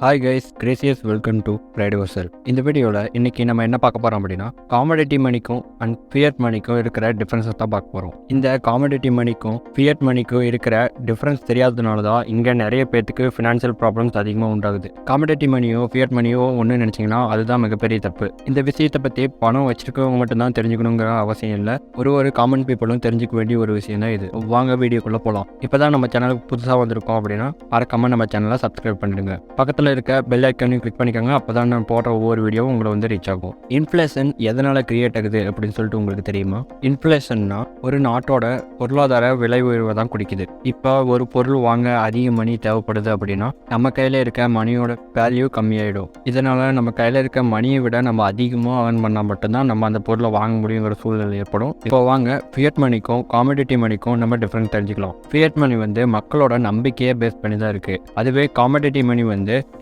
Hi guys, gracious welcome to right your self. இந்த வீடியோவில் இன்றைக்கி நம்ம என்ன பார்க்க போகிறோம் அப்படின்னா, காமோடிட்டி மணிக்கும் அண்ட் ஃபியட் மணிக்கும் இருக்கிற டிஃப்ரென்ஸை தான் பார்க்க போகிறோம். இந்த காமோடிட்டி மணிக்கும் ஃபியட் மணிக்கும் இருக்கிற டிஃப்ரென்ஸ் தெரியாததுனால தான் இங்கே நிறைய பேருக்கு ஃபினான்ஷியல் ப்ராப்ளம்ஸ் அதிகமாக உண்டாகுது. காமோடிட்டி மணியோ ஃபியட் மணியோ ஒன்று நினச்சிங்கன்னா அதுதான் மிகப்பெரிய தப்பு. இந்த விஷயத்தை பற்றி பணம் வச்சிருக்கவங்க மட்டும்தான் தெரிஞ்சுக்கணுங்கிற அவசியம் இல்லை. ஒரு காமன் பீப்புளும் தெரிஞ்சுக்க வேண்டிய ஒரு விஷயம் தான் இது. வாங்க வீடியோக்குள்ளே போகலாம். இப்போ தான் நம்ம சேனலுக்கு புதுசாக வந்திருக்கோம் அப்படின்னா மறக்காம நம்ம சேனலை சப்ஸ்கிரைப் பண்ணிடுங்க. பக்கத்தில் இருக்க பெல் ஐக்கானையும் கிளிக் பண்ணிக்கோங்க. அப்பதான் நான் போடுற ஒவ்வொரு வீடியோவும் உங்களை ரீச் ஆகும். இன்ஃப்ளேஷன் எதனால கிரியேட் ஆகுது அப்படின்னு சொல்லிட்டு உங்களுக்கு தெரியுமா? இன்ஃப்ளேஷன்னா ஒரு நாட்டோட பொருளாதார விலை உயர்வை தான் குடிக்குது. இப்போ ஒரு பொருள் வாங்க அதிக மணி தேவைப்படுது அப்படின்னா நம்ம கையில இருக்க மணியோட வேல்யூ கம்மியாயிடும். இதனால நம்ம கையில இருக்க மணியை விட நம்ம அதிகமாக ஏர்ன் பண்ணால் மட்டும்தான் நம்ம அந்த பொருளை வாங்க முடியுங்கிற சூழ்நிலை ஏற்படும். இப்போ வாங்க ஃபியட் மணிக்கும் காமோடிட்டி மணிக்கும் நம்ம டிஃபரன்ஸ் தெரிஞ்சுக்கலாம். ஃபியட் மணி மக்களோட நம்பிக்கையை பேஸ் பண்ணி தான் இருக்கு. அதுவே காமோடிட்டி மணி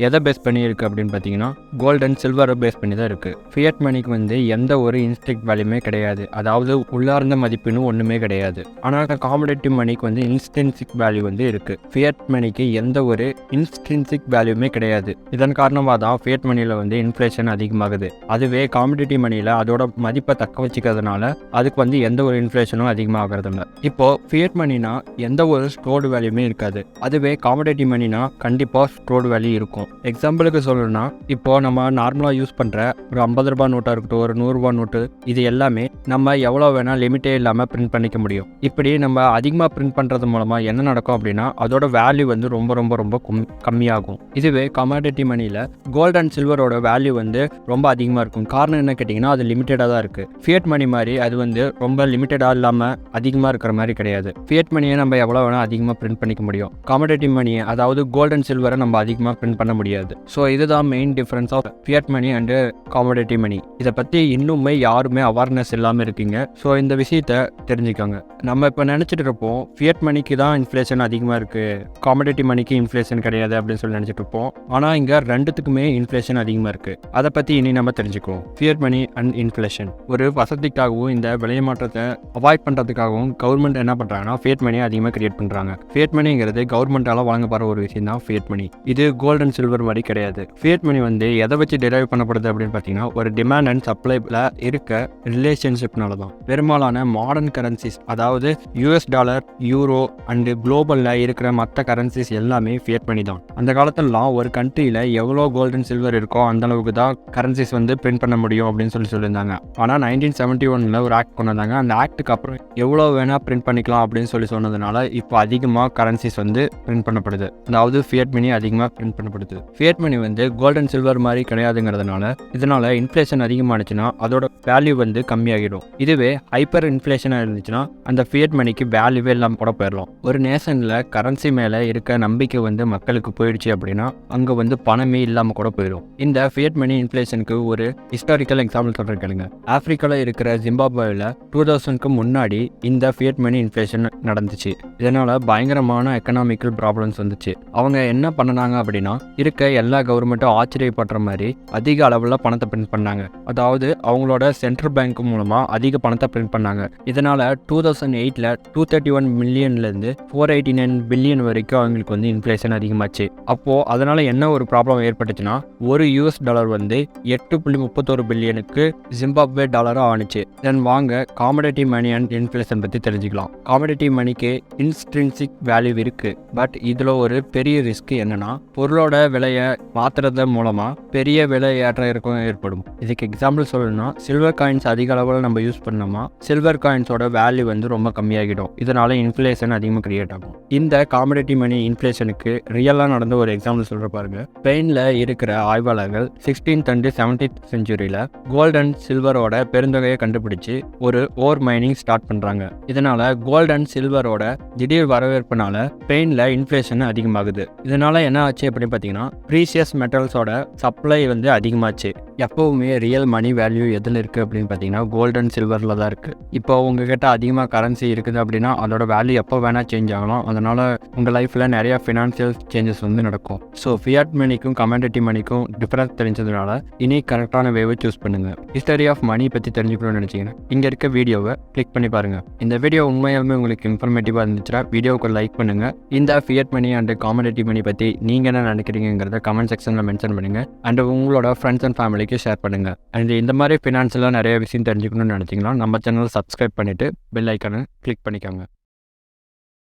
எதை பேஸ் பண்ணி இருக்கு அப்படின்னு பார்த்தீங்கன்னா கோல்ட் அண்ட் சில்வரை பேஸ் பண்ணி தான் இருக்கு. ஃபியட் மணிக்கு எந்த ஒரு இன்ஸ்டிக் வேல்யூமே கிடையாது. அதாவது உள்ளார்ந்த மதிப்புன்னு ஒண்ணுமே கிடையாது. ஆனால் காமோடிட்டி மணிக்கு இன்ஸ்டென்சிக் வேல்யூ இருக்கு. ஃபியட் மணிக்கு எந்த ஒரு இன்ஸ்டென்சிக் வேல்யூமே கிடையாது. இதன் காரணமாக தான் ஃபியட் மணியில இன்ஃப்ளேஷன் அதிகமாகுது. அதுவே காமோடிட்டி மணியில அதோட மதிப்பை தக்க வச்சுக்கிறதுனால அதுக்கு எந்த ஒரு இன்ஃப்ளேஷனும் அதிகமாகிறது இல்லை. இப்போ ஃபியட் மணினா எந்த ஒரு ஸ்டோர்டு வேல்யூமே இருக்காது. அதுவே காமோடிட்டி மணினா கண்டிப்பா ஸ்டோர்டு வேல்யூ இருக்கும். எக்ஸாம்பிளுக்கு சொல்லணும்னா, இப்போ நம்ம நார்மலாக யூஸ் பண்ணுற ஒரு 50 ரூபாய் நோட்டாக இருக்கட்டும், ஒரு 100 ரூபாய் நோட்டு, இது எல்லாமே நம்ம எவ்வளோ வேணால் லிமிட்டே இல்லாமல் பிரிண்ட் பண்ணிக்க முடியும். இப்படி நம்ம அதிகமாக பிரிண்ட் பண்ணுறது மூலமாக என்ன நடக்கும் அப்படின்னா அதோட வேல்யூ ரொம்ப ரொம்ப ரொம்ப கம்மியாகும். இதுவே கமாடிட்டி மணியில் கோல்ட் அண்ட் சில்வரோட வேல்யூ ரொம்ப அதிகமாக இருக்கும். காரணம் என்ன கேட்டிங்கன்னா அது லிமிட்டடாக தான் இருக்குது. ஃபியட் மணி மாதிரி அது ரொம்ப லிமிட்டடாக இல்லாமல் அதிகமாக இருக்கிற மாதிரி கிடையாது. ஃபியட் மணியை நம்ம எவ்வளோ வேணால் அதிகமாக பிரிண்ட் பண்ணிக்க முடியும். கமாடிட்டி மணியை அதாவது கோல்ட் அண்ட் சில்வரை நம்ம அதிகமாக பிரிண்ட் பண்ண முடியாது. ஸோ இதுதான் main difference of fiat money and commodity money. இதை பற்றி இன்னுமே யாருமே அவேர்னஸ் இல்லாமல் இருக்கீங்க. ஸோ இந்த விஷயத்தை தெரிஞ்சுக்கோங்க. நம்ம இப்போ நினச்சிட்டு இருப்போம் ஃபியட் மணிக்கு தான் இன்ஃப்ளேஷன் அதிகமாக இருக்குது, காமோடிட்டி மணிக்கு இன்ஃப்ளேஷன் கிடையாது அப்படின்னு சொல்லி நினச்சிட்டு இருப்போம். ஆனால் இங்கே ரெண்டுத்துக்குமே இன்ஃப்ளேஷன் அதிகமாக இருக்குது. அதை பற்றி இனி நம்ம தெரிஞ்சுக்குவோம். ஃபியட் மணி அண்ட் இன்ஃப்ளேஷன் ஒரு வசதிக்காகவும் இந்த விலை மாற்றத்தை அவாய்ட் பண்ணுறதுக்காகவும் கவர்மெண்ட் என்ன பண்ணுறாங்கன்னா ஃபியட் மணியை அதிகமாக கிரியேட் பண்ணுறாங்க. ஃபியட் மணிங்கிறது கவர்மெண்டால் வழங்கப்படுற ஒரு விஷயம் தான் ஃபியட் மணி. இது கோல்ட் அண்ட் சில்வர் மாதிரி கிடையாது. ஃபியட் மணி எதை வச்சு டிரைவ் பண்ணப்படுது அப்படின்னு பார்த்தீங்கன்னா ஒரு டிமாண்ட் அண்ட் சப்ளைல இருக்க ரிலேஷன்ஷிப்னால தான். பெரும்பாலான மாடர்ன் கரன்சிஸ் அதாவது யூஎஸ் டாலர், யூரோ அண்ட் குளோபல்ல இருக்கிற மற்ற கரன்சிஸ் எல்லாமே ஃபியட் மணி தான். அந்த காலத்துலலாம் ஒரு கண்ட்ரியில எவ்வளோ கோல்ட் அண்ட் சில்வர் இருக்கோ அந்த அளவுக்கு தான் கரன்சிஸ் பிரிண்ட் பண்ண முடியும் அப்படின்னு சொல்லியிருந்தாங்க. ஆனால் 1971 ஒரு ஆக்ட் கொண்டு வந்தாங்க. அந்த ஆக்டுக்கு அப்புறம் எவ்வளோ வேணா பிரிண்ட் பண்ணிக்கலாம் அப்படின்னு சொன்னதுனால இப்போ அதிகமாக கரன்சிஸ் பிரிண்ட் பண்ணப்படுது. அதாவது ஃபியட் மணி அதிகமாக பிரிண்ட் பண்ணப்படுது. Fiat money gold and silver மாதிரி கிடையாதுங்கிறதுனால இதனால இன்ஃப்ளேஷன் அதிகமானுச்சுன்னா அதோட வேல்யூ கம்மியாகிடும். இதுவே ஹைப்பர் இன்ஃப்ளேஷனாக இருந்துச்சுன்னா அந்த ஃபியட் மணிக்கு வேல்யூவே இல்லாமல் கூட போயிடலாம். ஒரு நேஷன்ல கரன்சி மேலே இருக்க நம்பிக்கை மக்களுக்கு போயிடுச்சு அப்படின்னா அங்கே பணமே இல்லாமல் கூட போயிடும். இந்த ஃபியட் மணி இன்ஃப்ளேஷனுக்கு ஒரு ஹிஸ்டாரிக்கல் எக்ஸாம்பிள் சொல்கிறேன் கேளுங்க. ஆப்பிரிக்காவில் இருக்கிற ஜிம்பாப்வேல 2000க்கு முன்னாடி இந்த ஃபியட் மணி இன்ஃப்ளேஷன் நடந்துச்சு. இதனால பயங்கரமான எக்கனாமிக்கல் ப்ராப்ளம்ஸ் வந்துச்சு. அவங்க என்ன பண்ணனாங்க அப்படின்னா இருக்க எல்லா கவர்மெண்ட்டும் ஆச்சரியப்படுற மாதிரி அதிக அளவில் பணத்தை பிரிண்ட் பண்ணாங்க. அதாவது அவங்களோட சென்ட்ரல் பேங்க் மூலமா அதிக பணத்தை பிரிண்ட் பண்ணாங்க. இதனால 2008 231 மில்லியன்லேருந்து 489 பில்லியன் வரைக்கும் அவங்களுக்கு இன்ஃப்ளேஷன் அதிகமாச்சு. அப்போ அதனால என்ன ஒரு ப்ராப்ளம் ஏற்பட்டுச்சுன்னா ஒரு யூஎஸ் டாலர் 8.31 பில்லியனுக்கு ஜிம்பாப்வே டாலராக ஆனிச்சு. தென் வாங்க காமோடிட்டி மணி அண்ட் இன்ஃப்ளேஷன் பற்றி தெரிஞ்சுக்கலாம். காமோடிட்டி மணிக்கு இன்ஸ்ட்ரின்சிக் வேல்யூ இருக்கு. பட் இதில் ஒரு பெரிய ரிஸ்க் என்னன்னா பொருளோட விலையை மாற்றுறது மூலமா பெரிய விலை ஏற்றம் ஏற்படும். இதுக்கு எக்ஸாம்பிள் சொல்லணும்னா சில்வர் காயின்ஸ் அதிக அளவில் நம்ம யூஸ் பண்ணோமா சில்வர் காயின்ஸோட வேல்யூ ரொம்ப கம்மியாகிடும். இதனால இன்ஃப்ளேஷன் அதிகமாக கிரியேட் ஆகும். இந்த காமோடிட்டி மணி இன்ஃப்ளேஷனுக்கு ரியலாக நடந்த ஒரு எக்ஸாம்பிள் சொல்ற பாருங்க. ஸ்பெயின்ல இருக்கிற ஆய்வாளர்கள் 16th and 17th செஞ்சுரியில கோல்ட் அண்ட் சில்வரோட பெருந்தொகையை கண்டுபிடிச்சு ஒரு ஓர் மைனிங் ஸ்டார்ட் பண்றாங்க. இதனால கோல்ட் அண்ட் சில்வரோட திடீர் வரவேற்புனால ஸ்பெயின்ல இன்ஃப்ளேஷன் அதிகமாகுது. இதனால என்ன ஆச்சு அப்படின்னு பார்த்தீங்கன்னா ப்ரீசியஸ் மெட்டல்ஸோட சப்ளை அதிகமாச்சு. எப்போவுமே ரியல் மணி வேல்யூ எதில் இருக்குது அப்படின்னு பார்த்தீங்கன்னா கோல்டு அண்ட் சில்வரில் தான் இருக்குது. இப்போ உங்ககிட்ட அதிகமாக கரன்சி இருக்குது அப்படின்னா அதோட வேல்யூ எப்போ வேணால் சேஞ்ச் ஆகலாம். அதனால் உங்கள் லைஃப்பில் நிறையா ஃபினான்ஷியல் சேஞ்சஸ் நடக்கும். ஸோ ஃபியாட் மணிக்கும் கமாடிட்டி மணிக்கும் டிஃப்ரென்ஸ் தெரிஞ்சதுனால இனி கரெக்டான வேவை சூஸ் பண்ணுங்கள். ஹிஸ்டரி ஆஃப் மணி பற்றி தெரிஞ்சுக்கணும்னு நினச்சிங்கன்னா இங்கே இருக்க வீடியோவை கிளிக் பண்ணி பாருங்கள். இந்த வீடியோ உண்மையாலுமே உங்களுக்கு இன்ஃபர்மேட்டிவாக இருந்துச்சுன்னா வீடியோவுக்கு லைக் பண்ணுங்கள். இந்த ஃபியாட் மணி அண்ட் கமாடிட்டி மணி பற்றி நீங்கள் என்ன நினைக்கிறீங்கிறத கமெண்ட் செக்ஷனில் மென்ஷன் பண்ணுங்கள். அண்ட் உங்களோட ஃப்ரெண்ட்ஸ் அண்ட் ஃபேமிலிக்கு ஷேர் பண்ணுங்கள். அண்ட் இந்த மாதிரி ஃபினான்ஸில் நிறைய விஷயம் தெரிஞ்சுக்கணும்னு நினச்சிங்கன்னா நம்ம சேனல் சப்ஸ்கிரைப் பண்ணிவிட்டு பெல் ஐக்கானை கிளிக் பண்ணிக்கோங்க.